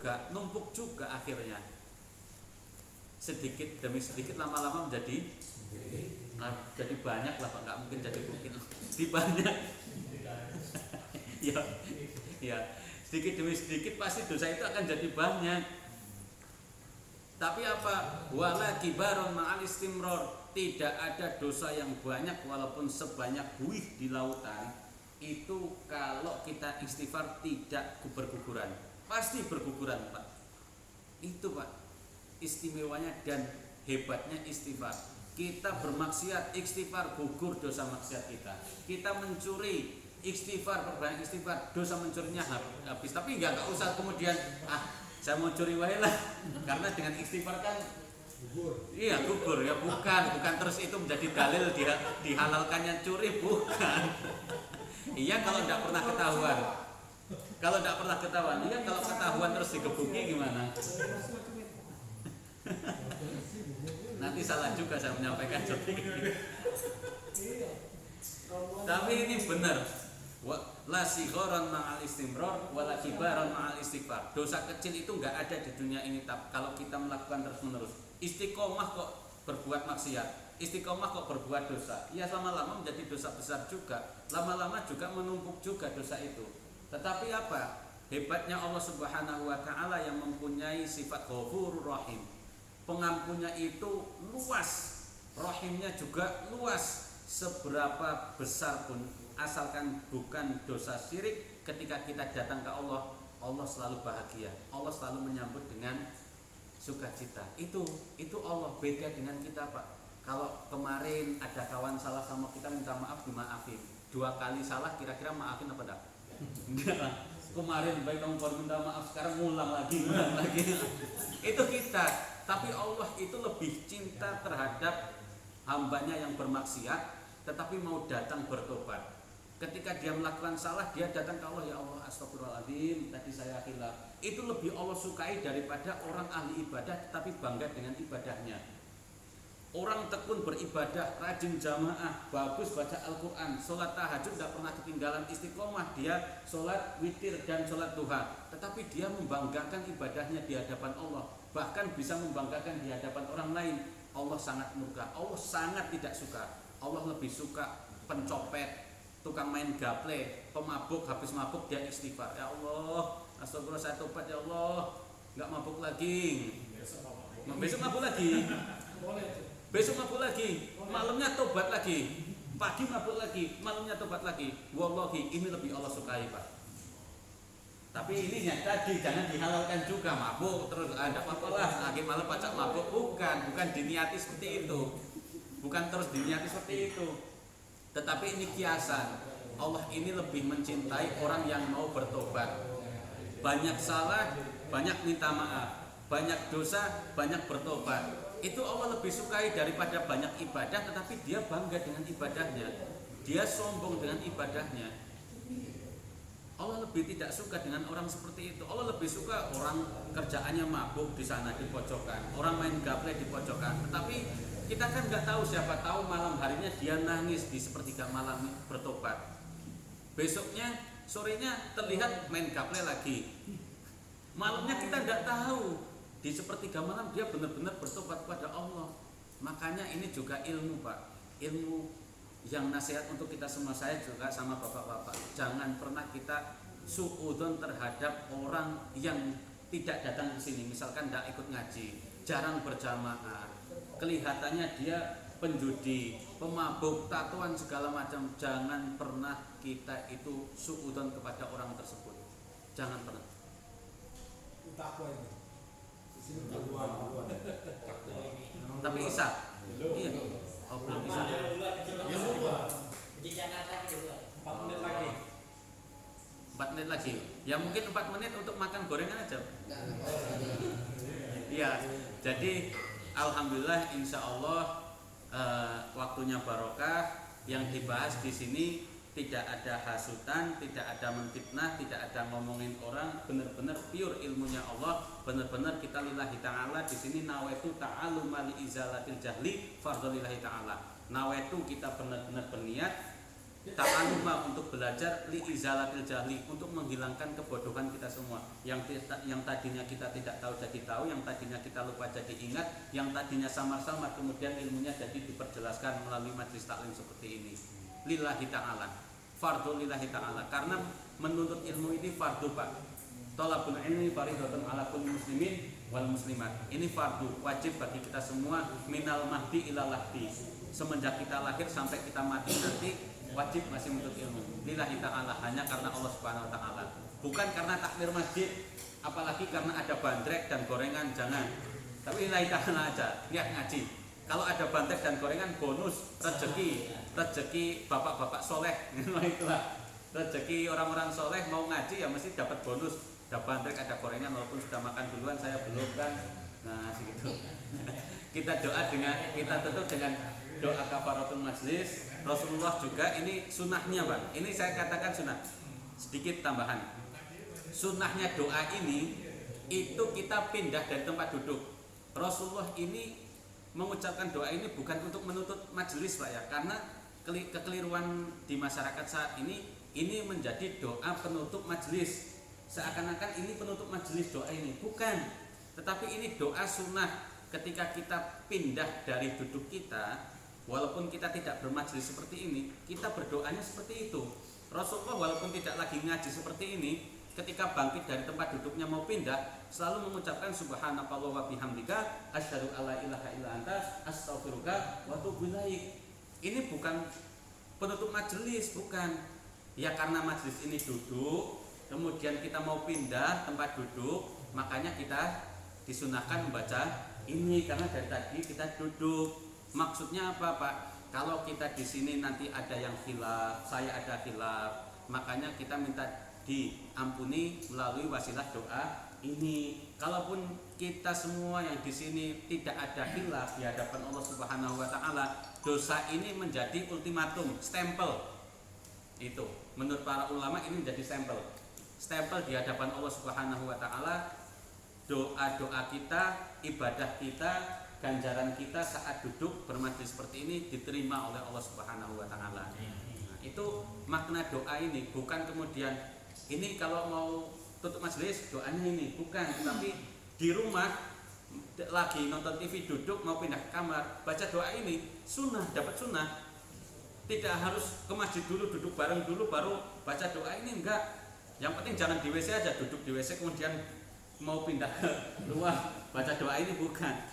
juga, numpuk juga akhirnya. Sedikit demi sedikit lama-lama menjadi jadi banyak lah Pak, nggak mungkin jadi bukit, di banyak. Ya, ya, sedikit demi sedikit pasti dosa itu akan jadi banyak. Tapi apa? Wala kibarun ma'al istimror. Tidak ada dosa yang banyak walaupun sebanyak buih di lautan itu kalau kita istighfar tidak berguguran. Pasti berguguran Pak. Itu Pak istimewanya dan hebatnya istighfar. Kita bermaksiat, istighfar, gugur dosa maksiat kita. Kita mencuri, istighfar, perbanyak istighfar, dosa mencurinya habis. Tapi enggak usah kemudian saya mau curi wae lah. Karena dengan istighfar kan gugur. Iya, gugur ya, bukan terus itu menjadi dalil dihalalkannya curi, bukan. Iya kalau enggak pernah ketahuan. Kalau enggak pernah ketahuan, iya kalau ketahuan terus digebuki gimana? Nanti salah juga saya menyampaikan seperti ini. Tapi ini benar. La sigharan ma'al istimrar wala kibaran ma'al istighfar. Dosa kecil itu enggak ada di dunia ini kalau kita melakukan terus-menerus. Istiqomah kok berbuat maksiat, istiqomah kok berbuat dosa. Ya lama-lama menjadi dosa besar juga. Lama-lama juga menumpuk juga dosa itu. Tetapi apa? Hebatnya Allah Subhanahu wa taala yang mempunyai sifat Ghafurur Rahim. Pengampunnya itu luas, rahimnya juga luas. Seberapa besar pun asalkan bukan dosa syirik, ketika kita datang ke Allah, Allah selalu bahagia, Allah selalu menyambut dengan sukacita. Itu Allah, beda dengan kita Pak. Kalau kemarin ada kawan salah sama kita minta maaf, dimaafin. 2 kali salah kira-kira maafin apa enggak? Enggak. Kemarin baik kamu baru minta maaf, sekarang ngulang lagi. Itu kita. Tapi Allah itu lebih cinta terhadap hambanya yang bermaksiat, tetapi mau datang bertobat. Ketika dia melakukan salah, dia datang ke Allah, ya Allah, astagfirullahaladzim, tadi saya khilaf. Itu lebih Allah sukai daripada orang ahli ibadah tetapi bangga dengan ibadahnya. Orang tekun beribadah, rajin jamaah, bagus baca Al-Quran, sholat tahajud tidak pernah ketinggalan, istiqomah, dia sholat witir dan sholat duha. Tetapi dia membanggakan ibadahnya di hadapan Allah, bahkan bisa membanggakan di hadapan orang lain. Allah sangat murka, Allah sangat tidak suka. Allah lebih suka pencopet, tukang main gaple, pemabuk, habis mabuk dia istighfar. Ya Allah, astagfirullah, saya tobat ya Allah, nggak mabuk lagi. Besok mabuk lagi. Besok mabuk lagi, malamnya tobat lagi, pagi mabuk lagi, malamnya tobat lagi. Wallahi ini lebih Allah sukai Pak. Tapi ini tadi jangan dihalalkan juga mabuk terus ada apa-apa lah, lagi malam pacak mabuk, bukan diniati seperti itu, bukan terus diniati seperti itu. Tetapi ini kiasan. Allah ini lebih mencintai orang yang mau bertobat. Banyak salah, banyak minta maaf, banyak dosa, banyak bertobat. Itu Allah lebih sukai daripada banyak ibadah tetapi dia bangga dengan ibadahnya, dia sombong dengan ibadahnya. Allah lebih tidak suka dengan orang seperti itu. Allah lebih suka orang kerjaannya mabuk di sana di pojokan, orang main gaple di pojokan. Tetapi kita kan nggak tahu, siapa tahu malam harinya dia nangis di sepertiga malam bertobat. Besoknya sorenya terlihat main gaple lagi. Malamnya kita nggak tahu. Di sepertiga malam dia benar-benar bertobat kepada Allah. Makanya ini juga ilmu Pak. Ilmu yang nasihat untuk kita semua, saya juga sama bapak-bapak. Jangan pernah kita suudzon terhadap orang yang tidak datang ke sini. Misalkan tidak ikut ngaji, jarang berjamaah, kelihatannya dia penjudi, pemabuk, tatoan segala macam. Jangan pernah kita itu suudzon kepada orang tersebut. Jangan pernah. Takwa ini. Tapi Isa, iya, oh belum Isa. 4 menit lagi. 4 menit lagi. Ya mungkin 4 menit untuk makan gorengan aja. Iya, jadi alhamdulillah, insya Allah waktunya barokah. Yang dibahas di sini tidak ada hasutan, tidak ada menfitnah, tidak ada ngomongin orang, benar-benar pure ilmunya Allah, benar-benar kita lillahi ta'ala. Di sini nawaitu ta'aluma li izalatil jahli fardhu lillahi ta'ala. Nawaitu kita benar-benar berniat ta'aluma untuk belajar li izalatil jahli untuk menghilangkan kebodohan kita semua yang tadinya kita tidak tahu jadi tahu, yang tadinya kita lupa jadi ingat, yang tadinya samar-samar kemudian ilmunya jadi diperjelaskan melalui majelis taklim seperti ini. Lillahi ta'ala, fardhu lillahi ta'ala, karena menuntut ilmu ini fardu Pak. Thalabul ilmi fardhatun ala kulli muslimin wal muslimat. Ini fardu wajib bagi kita semua minal mahdi ilal lahdi. Semenjak kita lahir sampai kita mati nanti wajib masih menuntut ilmu. Lillahi ta'ala, hanya karena Allah Subhanahu wa taala. Bukan karena takmir masjid, apalagi karena ada bandrek dan gorengan, jangan. Tapi lillahi ta'ala aja, niat ngaji. Kalau ada bandrek dan gorengan bonus rezeki bapak-bapak soleh. Itulah rezeki orang-orang soleh mau ngaji ya mesti dapat bonus. Ada bandrek, ada gorengan, walaupun sudah makan duluan, saya belum kan. Nah, segitu. Kita tutup dengan doa kafaratul majlis. Rasulullah juga ini sunnahnya Bang. Ini saya katakan sunnah. Sedikit tambahan. Sunnahnya doa ini itu kita pindah dari tempat duduk. Rasulullah ini mengucapkan doa ini bukan untuk menutup majelis Pak ya, karena kekeliruan di masyarakat saat ini menjadi doa penutup majelis. Seakan-akan ini penutup majelis doa ini, bukan. Tetapi ini doa sunnah ketika kita pindah dari duduk kita. Walaupun kita tidak bermajelis seperti ini, kita berdoanya seperti itu. Rasulullah walaupun tidak lagi ngaji seperti ini, ketika bangkit dari tempat duduknya mau pindah, selalu mengucapkan subhanakallah wa bihamdika asyhadu alla ilaha illa anta astaghfiruka wa atubu ilaik. Ini bukan penutup majelis, bukan. Ya karena majelis ini duduk, kemudian kita mau pindah tempat duduk, makanya kita disunahkan membaca ini karena dari tadi kita duduk. Maksudnya apa Pak? Kalau kita di sini nanti ada yang khilaf, saya ada khilaf, makanya kita minta diampuni melalui wasilah doa ini. Kalaupun kita semua yang di sini tidak ada khilaf di hadapan Allah Subhanahu wa taala, dosa ini menjadi ultimatum, stempel. Itu menurut para ulama ini menjadi stempel di hadapan Allah Subhanahu wa taala. Doa-doa kita, ibadah kita, ganjaran kita saat duduk bermajlis seperti ini diterima oleh Allah Subhanahu wa taala. Nah, itu makna doa ini, bukan kemudian ini kalau mau tutup majelis doanya ini, bukan, tapi di rumah lagi nonton TV duduk mau pindah ke kamar baca doa ini, sunnah, dapat sunnah. Tidak harus ke masjid dulu, duduk bareng dulu baru baca doa ini, enggak. Yang penting jangan di WC aja, duduk di WC kemudian mau pindah ke luar baca doa ini, bukan.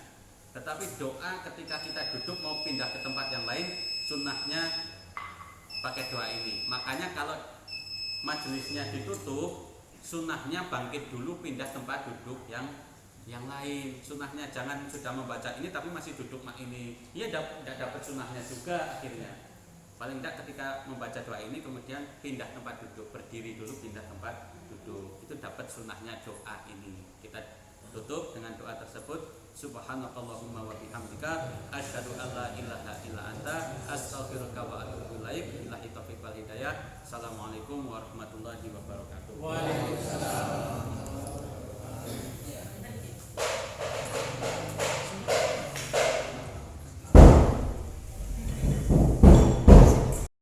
Tetapi doa ketika kita duduk mau pindah ke tempat yang lain, sunnahnya pakai doa ini. Makanya kalau majelisnya ditutup, sunnahnya bangkit dulu pindah tempat duduk yang lain. Sunnahnya jangan sudah membaca ini tapi masih duduk ini. Ya tidak dapat sunnahnya juga akhirnya. Paling tidak ketika membaca doa ini kemudian pindah tempat duduk, berdiri dulu pindah tempat duduk. Itu dapat sunnahnya doa ini. Kita tutup dengan doa tersebut. Subhanakallahumma wa bihamdika asyhadu an la ilaha illa anta astaghfiruka wa atubu ilaik. Billahi taufiq wal hidayah. Assalamualaikum warahmatullahi wabarakatuh. Waalaikumsalam.